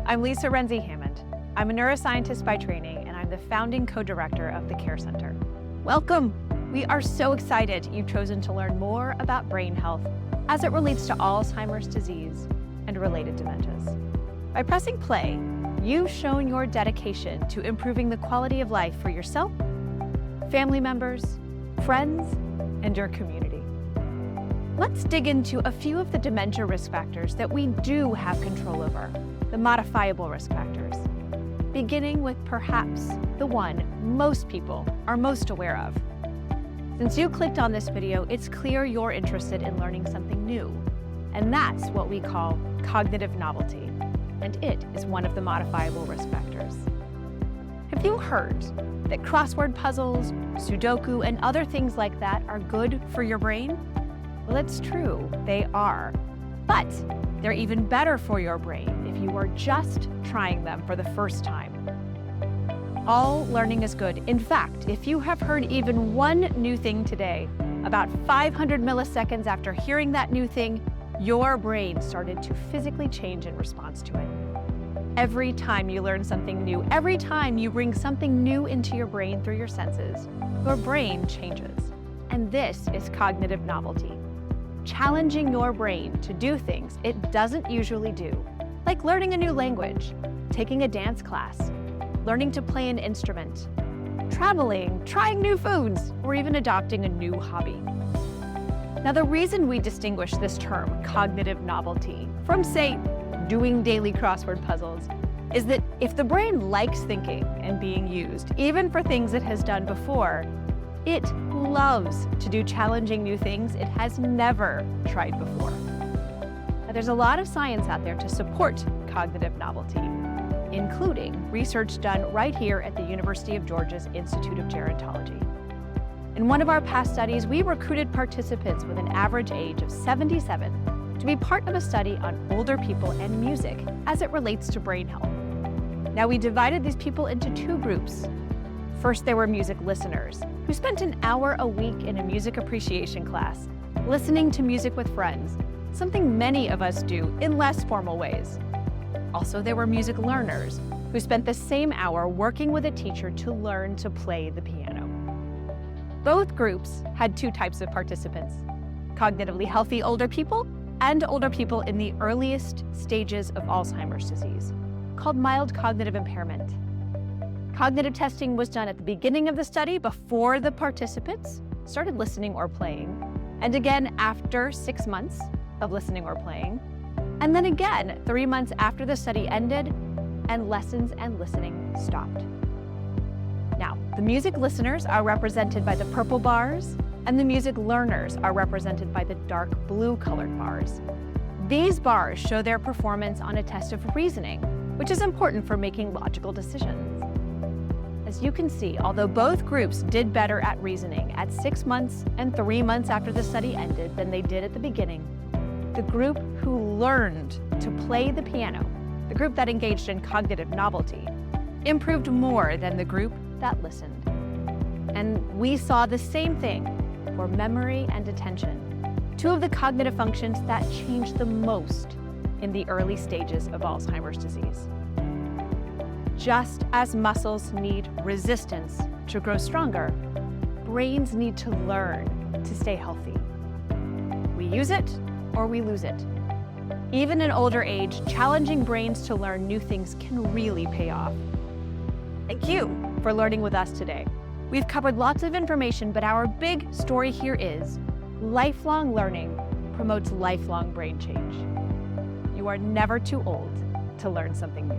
I'm Lisa Renzi-Hammond. I'm a neuroscientist by training, and I'm the founding co-director of the Care Center. Welcome! We are so excited you've chosen to learn more about brain health as it relates to Alzheimer's disease and related dementias. By pressing play, you've shown your dedication to improving the quality of life for yourself, family members, friends, and your community. Let's dig into a few of the dementia risk factors that we do have control over, the modifiable risk factors, beginning with perhaps the one most people are most aware of. Since you clicked on this video, it's clear you're interested in learning something new, and that's what we call cognitive novelty, and it is one of the modifiable risk factors. Have you heard that crossword puzzles, Sudoku, and other things like that are good for your brain? Well, it's true, they are. But they're even better for your brain if you are just trying them for the first time. All learning is good. In fact, if you have heard even one new thing today, about 500 milliseconds after hearing that new thing, your brain started to physically change in response to it. Every time you learn something new, every time you bring something new into your brain through your senses, your brain changes. And this is cognitive novelty. Challenging your brain to do things it doesn't usually do, like learning a new language, taking a dance class, learning to play an instrument, traveling, trying new foods, or even adopting a new hobby. Now, the reason we distinguish this term, cognitive novelty, from, say, doing daily crossword puzzles, is that if the brain likes thinking and being used, even for things it has done before, it loves to do challenging new things it has never tried before. Now, there's a lot of science out there to support cognitive novelty, including research done right here at the University of Georgia's Institute of Gerontology. In one of our past studies, we recruited participants with an average age of 77 to be part of a study on older people and music as it relates to brain health. Now, we divided these people into two groups. First, there were music listeners who spent an hour a week in a music appreciation class, listening to music with friends, something many of us do in less formal ways. Also, there were music learners who spent the same hour working with a teacher to learn to play the piano. Both groups had two types of participants: cognitively healthy older people and older people in the earliest stages of Alzheimer's disease, called mild cognitive impairment. Cognitive testing was done at the beginning of the study before the participants started listening or playing, and again after 6 months of listening or playing, and then again 3 months after the study ended and lessons and listening stopped. Now, the music listeners are represented by the purple bars, and the music learners are represented by the dark blue colored bars. These bars show their performance on a test of reasoning, which is important for making logical decisions. As you can see, although both groups did better at reasoning at 6 months and 3 months after the study ended than they did at the beginning, the group who learned to play the piano, the group that engaged in cognitive novelty, improved more than the group that listened. And we saw the same thing for memory and attention, two of the cognitive functions that changed the most in the early stages of Alzheimer's disease. Just as muscles need resistance to grow stronger, brains need to learn to stay healthy. We use it or we lose it. Even in older age, challenging brains to learn new things can really pay off. Thank you for learning with us today. We've covered lots of information, but our big story here is lifelong learning promotes lifelong brain change. You are never too old to learn something new.